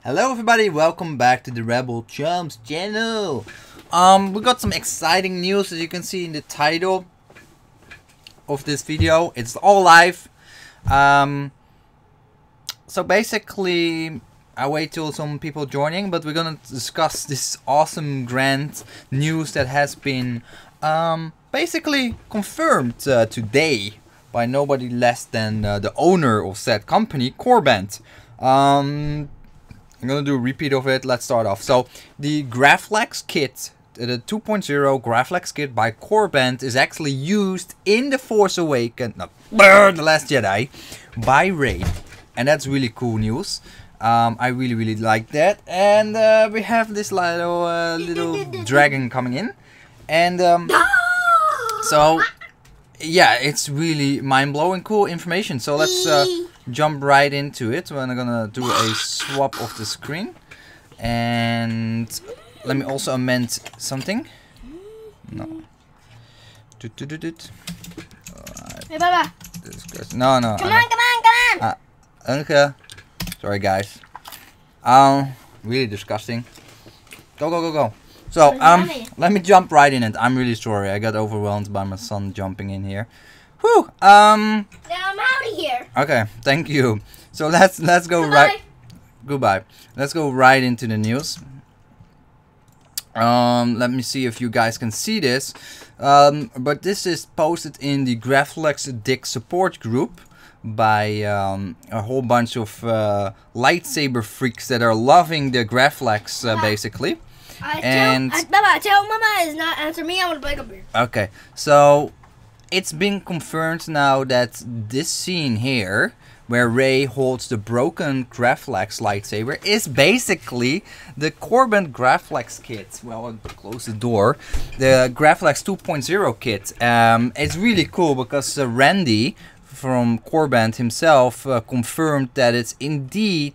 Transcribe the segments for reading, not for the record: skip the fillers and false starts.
Hello everybody, welcome back to the Rebel Chums channel. We got some exciting news, as you can see in the title of this video. It's all live. So basically, I wait till some people joining, but we're gonna discuss this awesome grand news that has been basically confirmed today by nobody less than the owner of said company, Korbanth. I'm gonna do a repeat of it. Let's start off. So the Graflex kit, the 2.0 Graflex kit by Korbanth, is actually used in The Force Awakens, The Last Jedi, by Rey, and that's really cool news. I really like that. And we have this little dragon coming in, and so yeah, it's really mind-blowing, cool information. So let's jump right into it. We're gonna do a swap of the screen, and let me also amend something. No. Hey, Baba. No. Come on. Okay. Sorry, guys. Really disgusting. Go. So, let me jump right in it. I'm really sorry. I got overwhelmed by my son jumping in here. Whew. Now I'm out of here. Okay, thank you. So let's go Goodbye. Let's go right into the news. Let me see if you guys can see this. But this is posted in the Graflex Dick support group by a whole bunch of lightsaber freaks that are loving the Graflex, basically. Baba, tell Mama is not answer me. I want to break up here. Okay, so it's been confirmed now that this scene here, where Rey holds the broken Graflex lightsaber, is basically the Korbanth Graflex kit. Well, I'll close the door. The Graflex 2.0 kit. It's really cool because Randy from Korbanth himself confirmed that it's indeed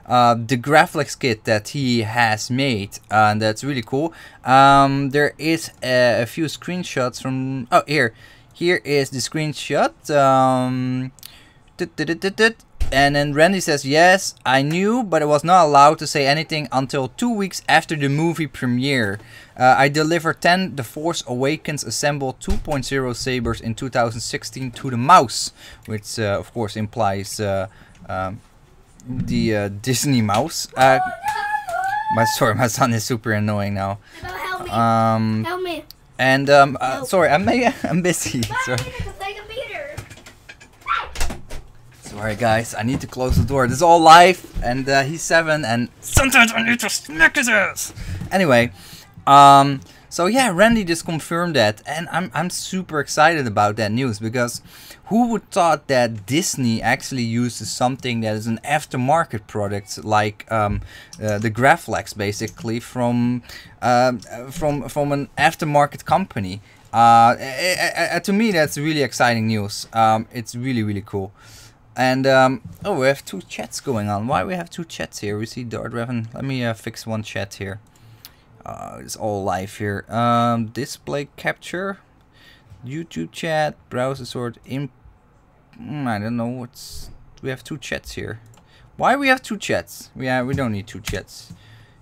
the Graflex kit that he has made, and that's really cool. There is a few screenshots from here is the screenshot. And then Randy says, yes, I knew, but I was not allowed to say anything until 2 weeks after the movie premiere. I delivered 10 The Force Awakens assembled 2.0 sabers in 2016 to the mouse, which of course implies the Disney mouse. My son is super annoying now. Help me. Help me. And sorry, I'm busy. Sorry. Sorry guys, I need to close the door. This is all live, and he's 7, and sometimes I need to smack his ass. Anyway, so yeah, Randy just confirmed that, and I'm super excited about that news, because who would thought that Disney actually uses something that is an aftermarket product like the Graflex, basically from an aftermarket company. To me, that's really exciting news. It's really cool. And oh, we have 2 chats going on. Why we have 2 chats here? We see Darth Revan. Let me fix one chat here. It's all live here. Display capture, YouTube chat, browser sort. I don't know what's. We have 2 chats here. Why we have 2 chats? We don't need 2 chats.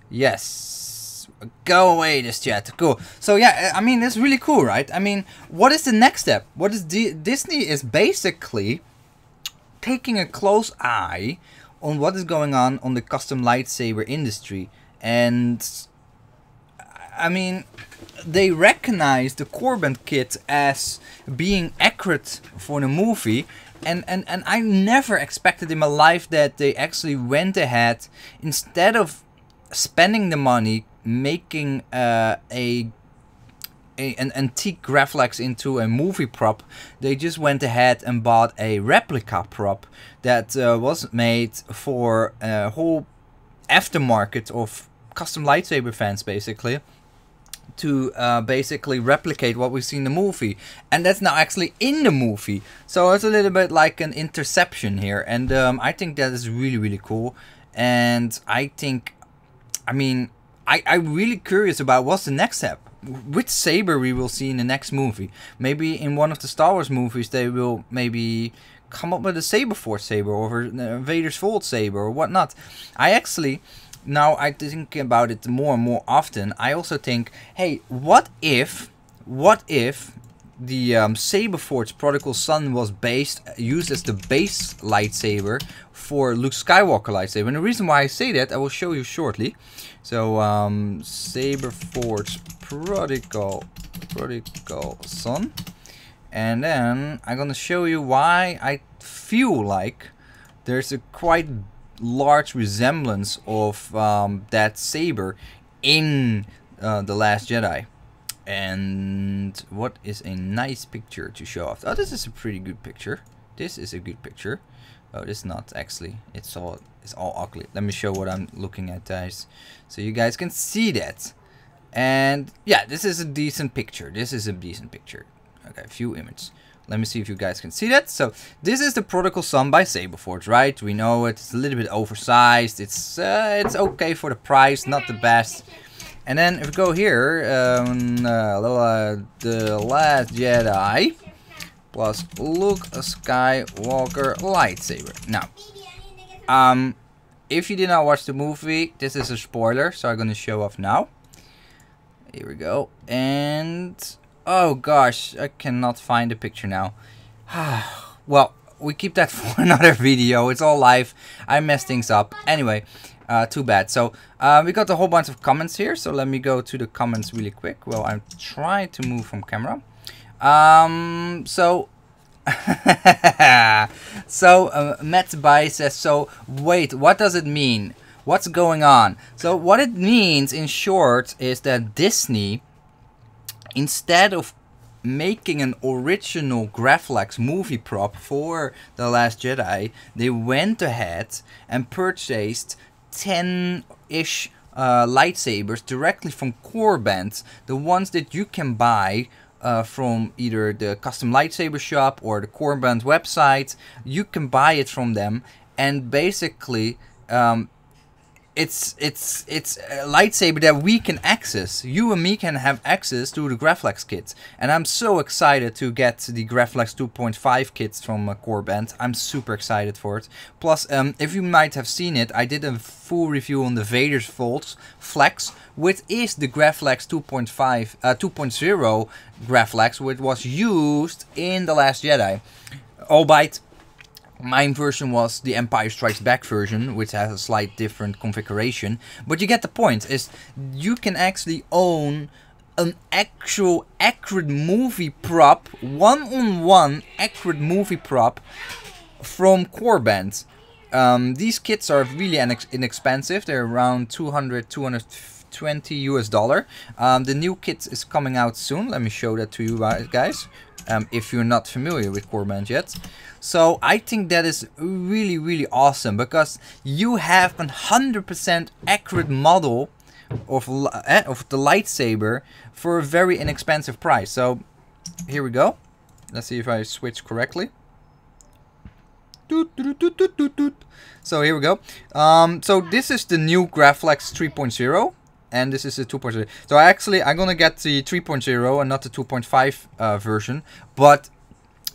Yes. Go away, this chat. Cool. So yeah, I mean, it's really cool, right? I mean, what is the next step? What is Disney is basically taking a close eye on what is going on the custom lightsaber industry. And I mean, they recognize the Korbanth kit as being accurate for the movie, and I never expected in my life that they actually went ahead, instead of spending the money making an antique Graflex into a movie prop, they just went ahead and bought a replica prop that was made for a whole aftermarket of custom lightsaber fans, basically, to basically replicate what we see in the movie, and that's now actually in the movie. So it's a little bit like an interception here, and I think that is really cool. And I think, I mean, I'm really curious about what's the next step. Which saber we will see in the next movie. Maybe in one of the Star Wars movies they will maybe come up with a saber force saber, or Vader's Vault saber, or whatnot. I actually now I think about it more and more often. I also think, hey, what if the Saberforge Prodigal Son was used as the base lightsaber for Luke Skywalker lightsaber? And the reason why I say that, I will show you shortly. So Saberforge Prodigal Son, and then I'm gonna show you why I feel like there's a quite large resemblance of that saber in The Last Jedi. And what is a nice picture to show off? Oh, this is a pretty good picture. This is a good picture. Oh, this is not actually. It's all ugly. Let me show what I'm looking at, guys, so you guys can see that. And yeah, this is a decent picture. This is a decent picture. Okay, few images. Let me see if you guys can see that. So this is the Prodigal Son by Saberforge, right? We know it's a little bit oversized. It's okay for the price, not the best. And then if we go here, The Last Jedi plus Luke Skywalker lightsaber. Now, if you did not watch the movie, this is a spoiler, so I'm gonna show off now. Here we go. And oh gosh, I cannot find the picture now. Well, we keep that for another video. It's all live. I messed things up. Anyway, too bad. So we got a whole bunch of comments here. So let me go to the comments really quick. Well, I'm trying to move from camera. So Matt Bai says, so wait, what does it mean? What's going on? So what it means in short is that Disney, instead of making an original Graflex movie prop for The Last Jedi, they went ahead and purchased 10-ish lightsabers directly from Korbanth, the ones that you can buy from either the custom lightsaber shop or the Korbanth website. You can buy it from them, and basically it's a lightsaber that we can access. You and me can have access to the Graflex kits, and I'm so excited to get the Graflex 2.5 kits from Korbanth. I'm super excited for it. Plus, if you might have seen it, I did a full review on the Vader's Vault Flex, which is the Graflex 2.0 Graflex, which was used in The Last Jedi. Albeit, my version was the Empire Strikes Back version, which has a slight different configuration. But you get the point, is you can actually own an actual accurate movie prop, one-on-one accurate movie prop from Korbanth. These kits are really inexpensive. They're around $220 US. The new kit is coming out soon. Let me show that to you guys, if you're not familiar with Korbanth yet. So I think that is really, really awesome, because you have 100% accurate model of the lightsaber for a very inexpensive price. So here we go. Let's see if I switch correctly. So here we go. So this is the new Graflex 3.0. And this is the 2.0. So actually, I'm gonna get the 3.0 and not the 2.5 version. But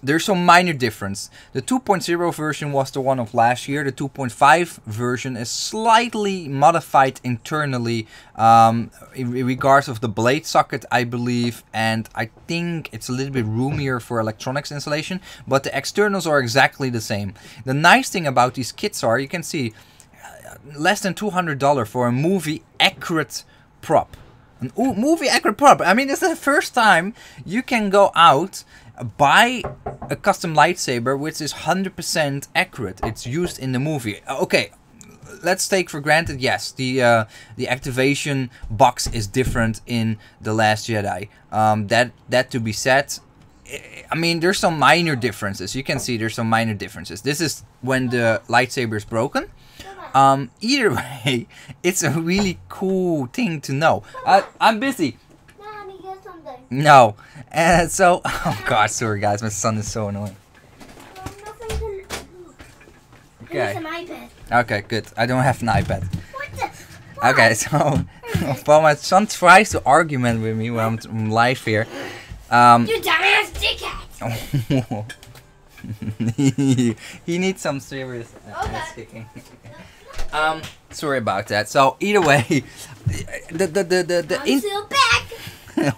there's some minor difference. The 2.0 version was the one of last year. The 2.5 version is slightly modified internally in regards of the blade socket, I believe. And I think it's a little bit roomier for electronics installation. But the externals are exactly the same. The nice thing about these kits are, you can see, less than $200 for a movie accurate prop. An movie accurate prop. I mean, this is the first time you can go out, buy a custom lightsaber which is 100% accurate. It's used in the movie. Okay, let's take for granted, yes, the activation box is different in The Last Jedi. That to be said. I mean, there's some minor differences. You can see there's some minor differences. This is when the lightsaber is broken. Either way, it's a really cool thing to know. I'm busy. No. So, oh god, sorry guys, my son is so annoying. Okay. Okay, good. I don't have an iPad. Okay, so, well, my son tries to argument with me when I'm live here. You dumbass dickhead! He needs some serious ass kicking. Sorry about that. So either way, I'm still back. No,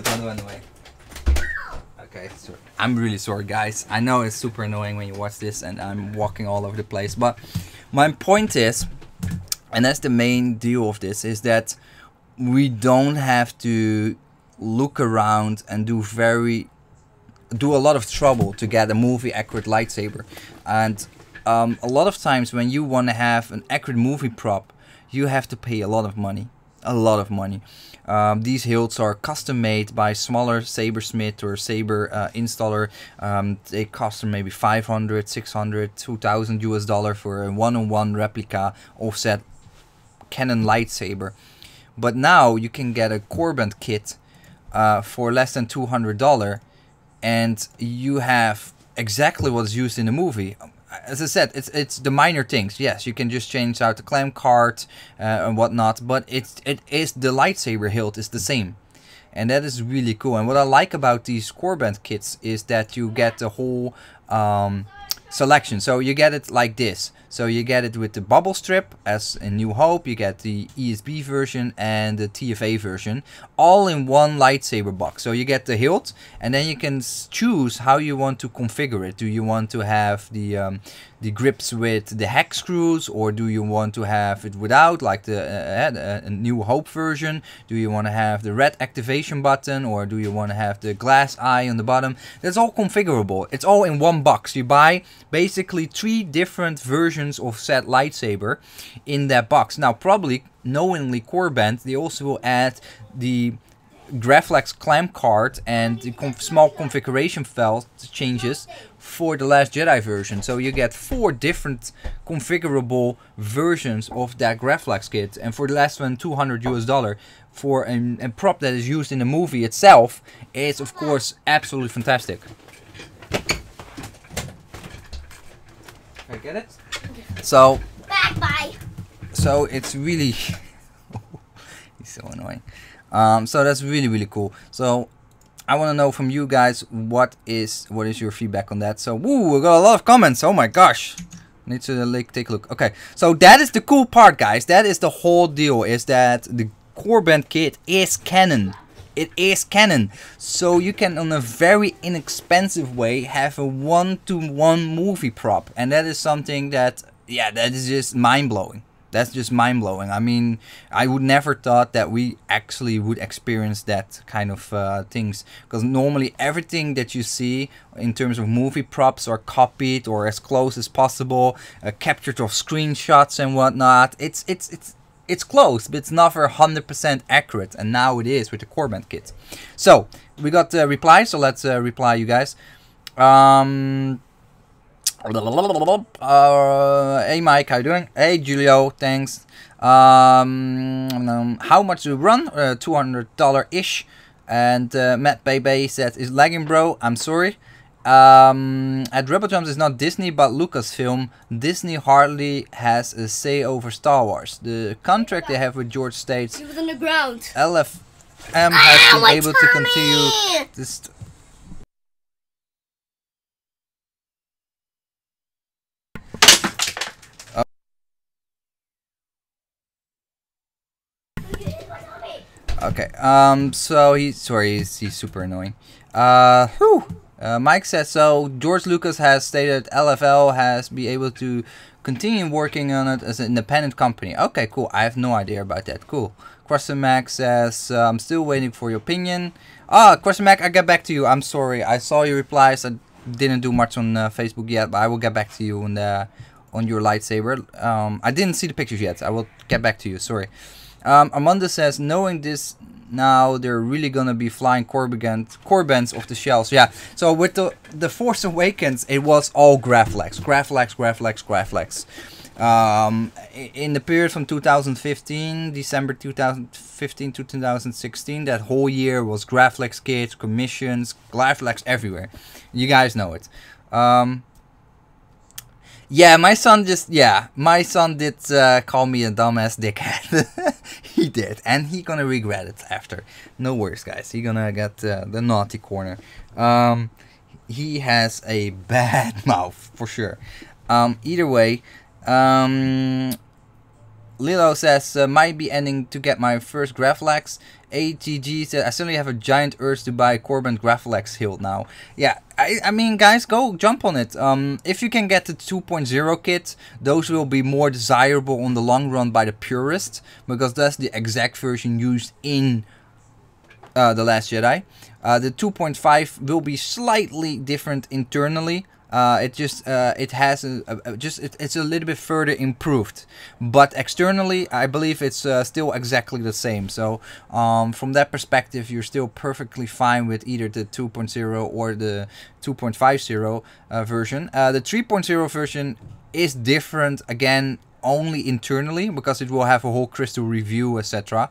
don't run away. Okay, sorry. I'm really sorry, guys. I know it's super annoying when you watch this, and I'm walking all over the place. But my point is, and that's the main deal of this, is that we don't have to look around and do a lot of trouble to get a movie accurate lightsaber. And a lot of times when you want to have an accurate movie prop, you have to pay a lot of money. These hilts are custom made by smaller sabersmith or saber installer. They cost them maybe 500, 600, 2000 US$ for a one-on-one replica offset Canon lightsaber. But now you can get a Korbanth kit for less than $200, and you have exactly what's used in the movie. As I said, it's the minor things. Yes, you can just change out the clamp card and whatnot, but it is the lightsaber hilt is the same, and that is really cool. And what I like about these Korbanth kits is that you get the whole selection. So you get it like this. So you get it with the bubble strip as in New Hope, you get the ESB version and the TFA version, all in one lightsaber box. So you get the hilt, and then you can choose how you want to configure it. Do you want to have the grips with the hex screws, or do you want to have it without, like the New Hope version? Do you want to have the red activation button, or do you want to have the glass eye on the bottom? That's all configurable. It's all in one box. You buy basically 3 different versions of said lightsaber in that box. Now, probably knowingly Korbanth, they also will add the Graflex clamp card and the small configuration file changes for the Last Jedi version. So you get 4 different configurable versions of that Graflex kit, and for the last one, $200 US for a prop that is used in the movie itself. It's of course absolutely fantastic. I get it. So Bye. so it's really he's so annoying. So that's really cool. So I want to know from you guys what is your feedback on that. So woo, we got a lot of comments. Oh my gosh, need to take a look. Okay, so that is the cool part, guys. That is the whole deal, is that the Korbanth kit is canon. It is canon, so you can, on a very inexpensive way, have a 1-to-1 movie prop, and that is something that, yeah, that is just mind-blowing. That's just mind-blowing. I mean, I would never thought that we actually would experience that kind of things, because normally everything that you see in terms of movie props are copied or as close as possible, captured off screenshots and whatnot. It's close, but it's never 100% accurate, and now it is with the Korbanth kit. So we got the reply, so let's reply, you guys. Hey Mike, how you doing? Hey Julio, thanks. How much do we run? $200 ish. And Matt Bebe says, is lagging, bro? I'm sorry. At Rebel Drums is not Disney but Lucasfilm. Disney hardly has a say over Star Wars. The contract they have with George states He was on the ground. LFM has been able to continue this. Okay, so he's super annoying. Mike says, so George Lucas has stated LFL has been able to continue working on it as an independent company. Okay, cool. I have no idea about that. Cool. Question Mac says, I'm still waiting for your opinion. Question Mac, I get back to you. I'm sorry. I saw your replies. I didn't do much on Facebook yet, but I will get back to you on your lightsaber. I didn't see the pictures yet. I will get back to you. Sorry. Amanda says, knowing this now, they're really gonna be flying Korbanths off the shelves. Yeah, so with the Force Awakens, it was all Graflex. In the period from 2015, December 2015 to 2016, that whole year was Graflex kits, commissions, Graflex everywhere. You guys know it. Yeah, my son did call me a dumbass dickhead. He did, and he gonna regret it after. No worries, guys. He gonna get the naughty corner. He has a bad mouth for sure. Either way, Lilo says, might be ending to get my first Graflex. ATG said, I suddenly have a giant urge to buy Korbanth Graflex hilt now. Yeah, I mean, guys, go jump on it. If you can get the 2.0 kit, those will be more desirable on the long run by the purists, because that's the exact version used in The Last Jedi. The 2.5 will be slightly different internally. It's a little bit further improved, but externally I believe it's still exactly the same. So from that perspective, you're still perfectly fine with either the 2.0 or the 2.50 version. The 3.0 version is different again only internally, because it will have a whole crystal review, etc.,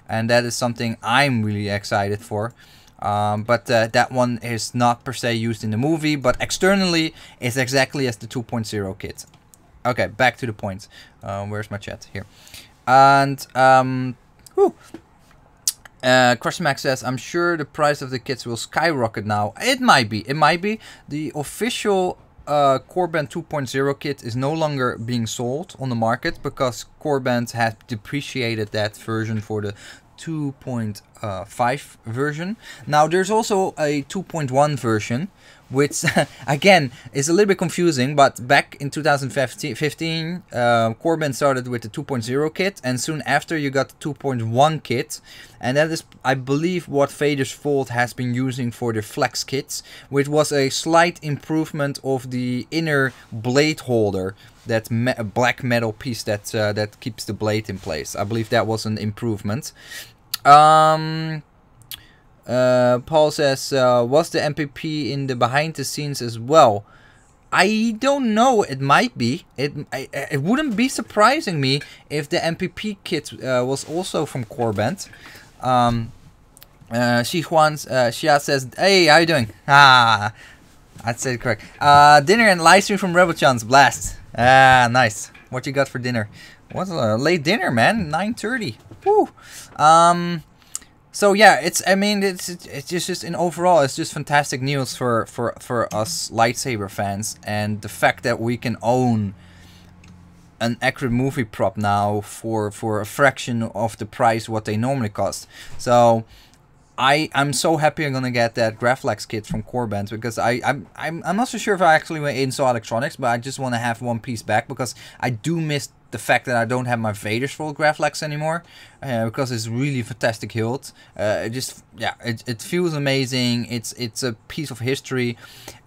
and that is something I'm really excited for. But that one is not per se used in the movie, but externally it's exactly as the 2.0 kit. Okay, back to the point. Where's my chat? Here. And Crushmax says, I'm sure the price of the kits will skyrocket now. It might be. It might be. The official Korbanth 2.0 kit is no longer being sold on the market, because Korbanth has depreciated that version for the 2.5 version. Now there's also a 2.1 version, which again is a little bit confusing, but back in 2015 Korbanth started with the 2.0 kit, and soon after you got the 2.1 kit, and that is, I believe, what Vader's Vault has been using for the flex kits, which was a slight improvement of the inner blade holder, that black metal piece that that keeps the blade in place. I believe that was an improvement. Paul says, was the MPP in the behind the scenes as well? I don't know. It might be. It wouldn't be surprising me if the MPP kit was also from Korbanth. Shia says, hey, how you doing? Ah, I'd say it correct. Dinner and live stream from Rebel Chance. Blast. Ah, nice. What you got for dinner? What's a late dinner, man? 9:30. Woo. So yeah, it's just in overall, it's just fantastic news for us lightsaber fans, and the fact that we can own an accurate movie prop now for a fraction of the price what they normally cost. So I'm so happy I'm gonna get that Graflex kit from Korbanth, because I'm not so sure if I actually went install electronics, but I just want to have one piece back, because I do miss the fact that I don't have my Vader's Vault Graflex anymore, because it's really fantastic hilt. It feels amazing. It's a piece of history,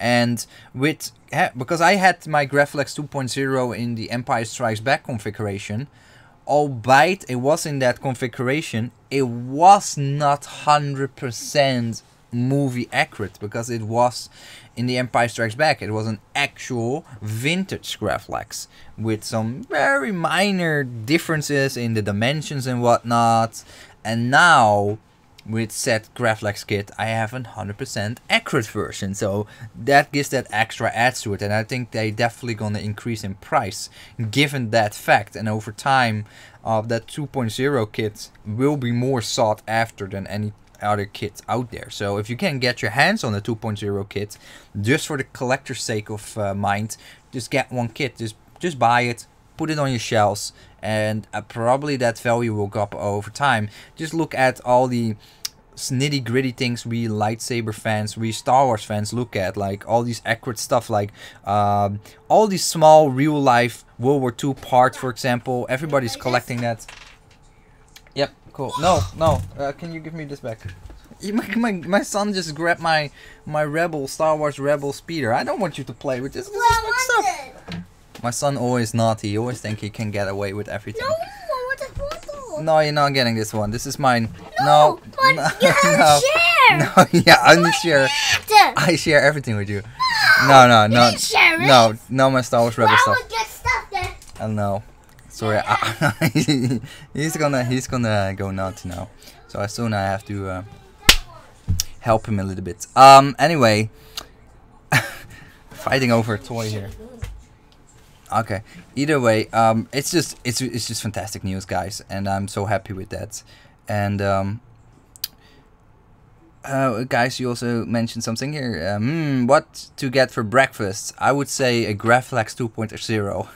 and because I had my Graflex 2.0 in the Empire Strikes Back configuration. Albeit it was in that configuration, it was not 100% movie accurate, because it was in the Empire Strikes Back. It was an actual vintage Graflex with some very minor differences in the dimensions and whatnot. And now with said Graflex kit, I have a 100% accurate version, so that gives that extra edge to it, and I think they definitely gonna increase in price given that fact, and over time that 2.0 kit will be more sought after than any other kits out there. So if you can get your hands on the 2.0 kit, just for the collector's sake of mind, just get one kit, just buy it, put it on your shelves, and probably that value will go up over time. Just look at all the nitty gritty things we lightsaber fans, we Star Wars fans look at, like all these accurate stuff, like all these small real life World War II parts, for example. Everybody's collecting that. Yep, cool. No, can you give me this back? My son just grabbed my Rebel, Star Wars Rebel speeder. I don't want you to play with this. This is my stuff. My son always naughty. He always think he can get away with everything. No, I want this bottle. No, you're not getting this one. This is mine. No, but you have to share. No, yeah, I share. I share everything with you. No. No, my Star Wars Rebel stuff. I would get stuff then. I know. Sorry, he's gonna go nuts now. So as soon I have to help him a little bit. Anyway, fighting over a toy here. Okay. Either way, it's just fantastic news, guys, and I'm so happy with that. And Guys, you also mentioned something here. What to get for breakfast? I would say a Graflex 2.0.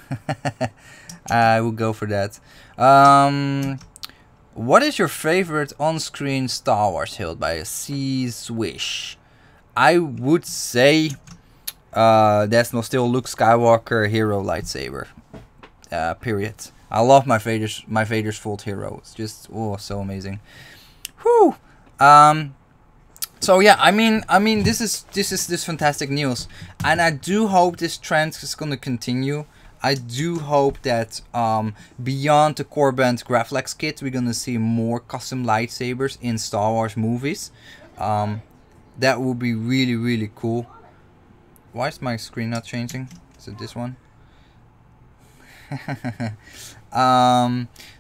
I would go for that. What is your favorite on-screen Star Wars hilt by a C Swish? I would say that's no still Luke Skywalker hero lightsaber. Period. I love my Vader's Fault hero. It's just so amazing. Whew. So yeah, I mean, this is fantastic news, and I do hope this trend is gonna continue. I do hope that beyond the Korbanth Graflex kit, we're gonna see more custom lightsabers in Star Wars movies. That would be really, really cool. Why is my screen not changing? Is it this one?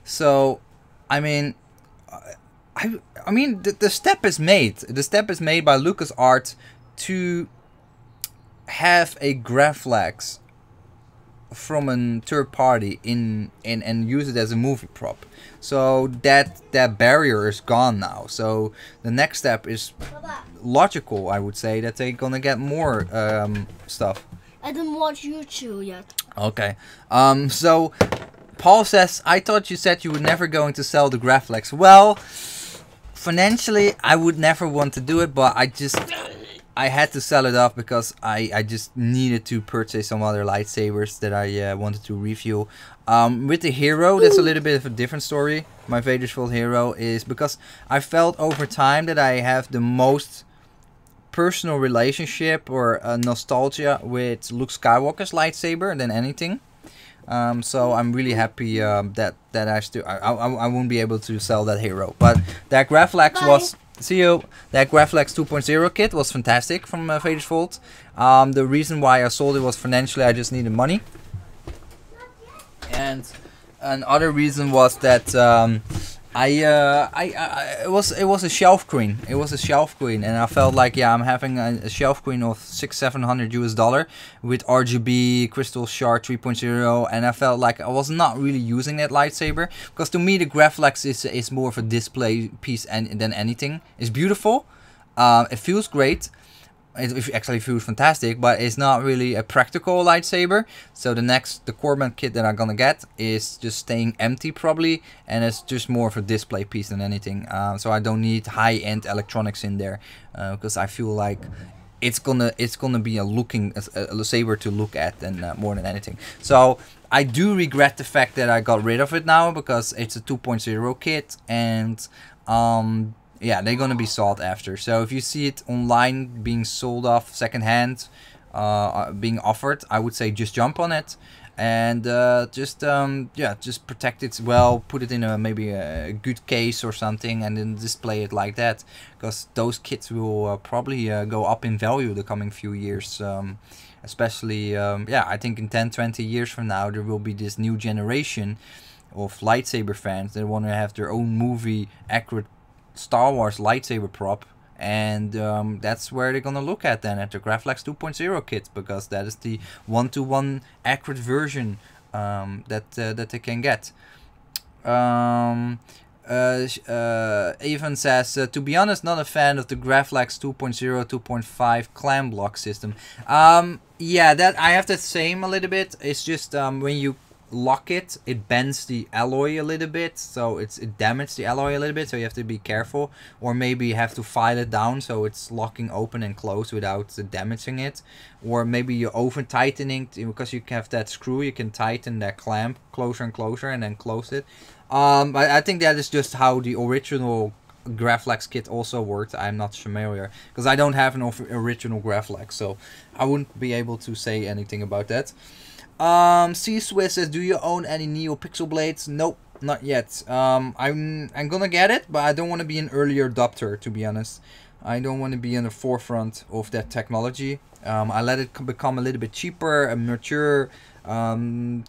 So, I mean, I mean, the step is made. The step is made by LucasArts to have a Graflex from a third party and use it as a movie prop. So that barrier is gone now. So the next step is logical, I would say, that they're gonna get more stuff. I didn't watch YouTube yet. Okay. So Paul says, I thought you said you were never going to sell the Graflex. Well, financially, I would never want to do it, but I had to sell it off because I just needed to purchase some other lightsabers that I wanted to review. With the hero, that's a little bit of a different story. My Vader's Fault hero is because I felt over time that I have the most personal relationship or nostalgia with Luke Skywalker's lightsaber than anything. So I'm really happy that I won't be able to sell that hero. But that Graflex was... See you. That Graflex 2.0 kit was fantastic from Vader's Fault. The reason why I sold it was financially. I just needed money. And another reason was that it was a shelf queen. It was a shelf queen, and I felt like, yeah, I'm having a shelf queen of $600-700 US with RGB crystal shard 3.0, and I felt like I was not really using that lightsaber because to me the Graflex is more of a display piece than anything. It's beautiful. It feels great. It actually feels fantastic, but it's not really a practical lightsaber. So the Korbanth kit that I'm gonna get is just staying empty probably, and it's just more of a display piece than anything. So I don't need high-end electronics in there because I feel like it's gonna be a saber to look at and more than anything. So I do regret the fact that I got rid of it now because it's a 2.0 kit, and yeah, they're gonna be sought after. So if you see it online being sold off secondhand, being offered, I would say just jump on it and just protect it well. Put it in maybe a good case or something, and then display it like that. Because those kits will probably go up in value the coming few years. Especially, yeah, I think in 10-20 years from now there will be this new generation of lightsaber fans that want to have their own movie accurate Star Wars lightsaber prop, and that's where they're gonna look at then, at the Graflex 2.0 kit, because that is the one-to-one accurate version that they can get. Evan says, to be honest, not a fan of the Graflex 2.0 2.5 clam block system. Yeah, that I have the same a little bit. It's just when you lock it, it bends the alloy a little bit, so it damages the alloy a little bit, so you have to be careful, or maybe you have to file it down so it's locking open and closed without damaging it, or maybe you're over tightening because you have that screw, you can tighten that clamp closer and closer and then close it. I think that is just how the original Graflex kit also worked. I'm not familiar because I don't have an original Graflex, so I wouldn't be able to say anything about that. C-Swiss says, do you own any Neo Pixel Blades? Nope, not yet. I'm gonna get it, but I don't want to be an early adopter, to be honest. I don't want to be in the forefront of that technology. I let it become a little bit cheaper and mature.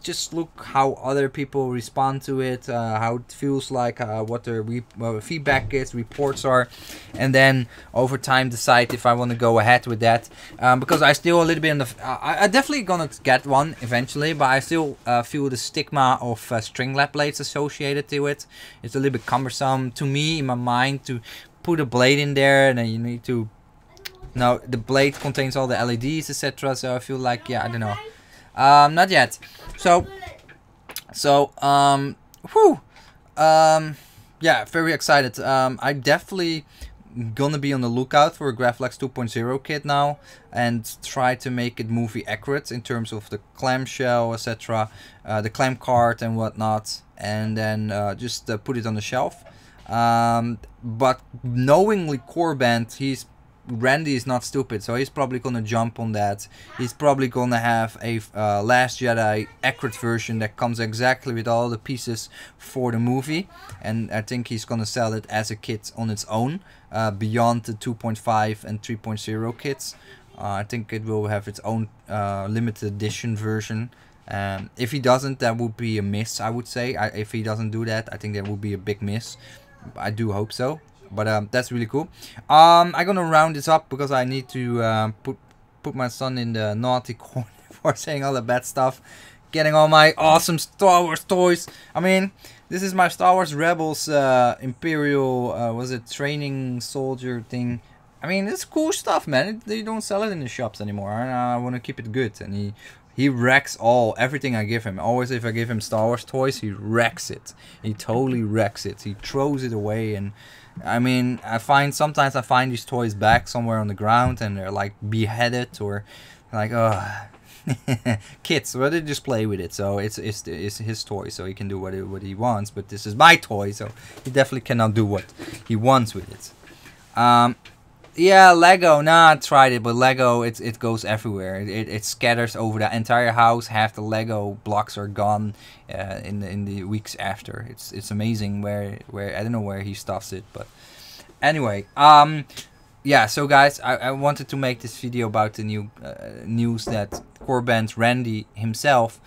Just look how other people respond to it, how it feels like, what their feedback is, reports are, and then over time decide if I want to go ahead with that. Because I still a little bit in the... I definitely gonna get one eventually, but I still feel the stigma of string lap blades associated to it. It's a little bit cumbersome to me in my mind to put a blade in there, and then you need to. No, the blade contains all the LEDs, etc. So I feel like, yeah, I don't know. Not yet. So, whew. Yeah, very excited. I definitely gonna be on the lookout for a Graflex 2.0 kit now, and try to make it movie accurate in terms of the clamshell, etc., the clamp card and whatnot, and then just put it on the shelf. But knowingly Korbanth, Randy is not stupid, so he's probably gonna jump on that. He's probably gonna have a Last Jedi accurate version that comes exactly with all the pieces for the movie, and I think he's gonna sell it as a kit on its own, beyond the 2.5 and 3.0 kits. I think it will have its own limited edition version. If he doesn't, that would be a miss, I would say. If he doesn't do that, I think that would be a big miss. I do hope so. But that's really cool. I'm gonna round this up because I need to put my son in the naughty corner for saying all the bad stuff, getting all my awesome Star Wars toys. I mean, this is my Star Wars Rebels Imperial was it training soldier thing. I mean, it's cool stuff, man. They don't sell it in the shops anymore, and I want to keep it good. And he wrecks everything I give him. Always, if I give him Star Wars toys, he wrecks it. He totally wrecks it. He throws it away. And I mean, sometimes I find these toys back somewhere on the ground, and they're like beheaded or like, oh, kids. Well, they just play with it. So it's his toy, so he can do what he wants. But this is my toy, so he definitely cannot do what he wants with it. Yeah, Lego. Nah, I tried it, but Lego, it goes everywhere. It scatters over the entire house. Half the Lego blocks are gone in the weeks after. It's amazing where I don't know where he stuffs it, but anyway. Yeah. So guys, I wanted to make this video about the new news that Korbanth Randy himself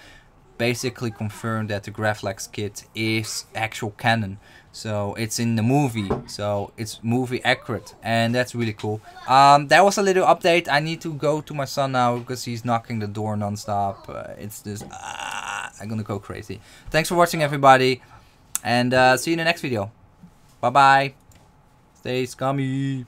basically confirmed that the Graflex kit is actual canon. So it's in the movie, so it's movie accurate, and that's really cool. That was a little update. I need to go to my son now because he's knocking the door non-stop. It's just, I'm gonna go crazy. Thanks for watching, everybody, and see you in the next video. Bye bye. Stay scummy.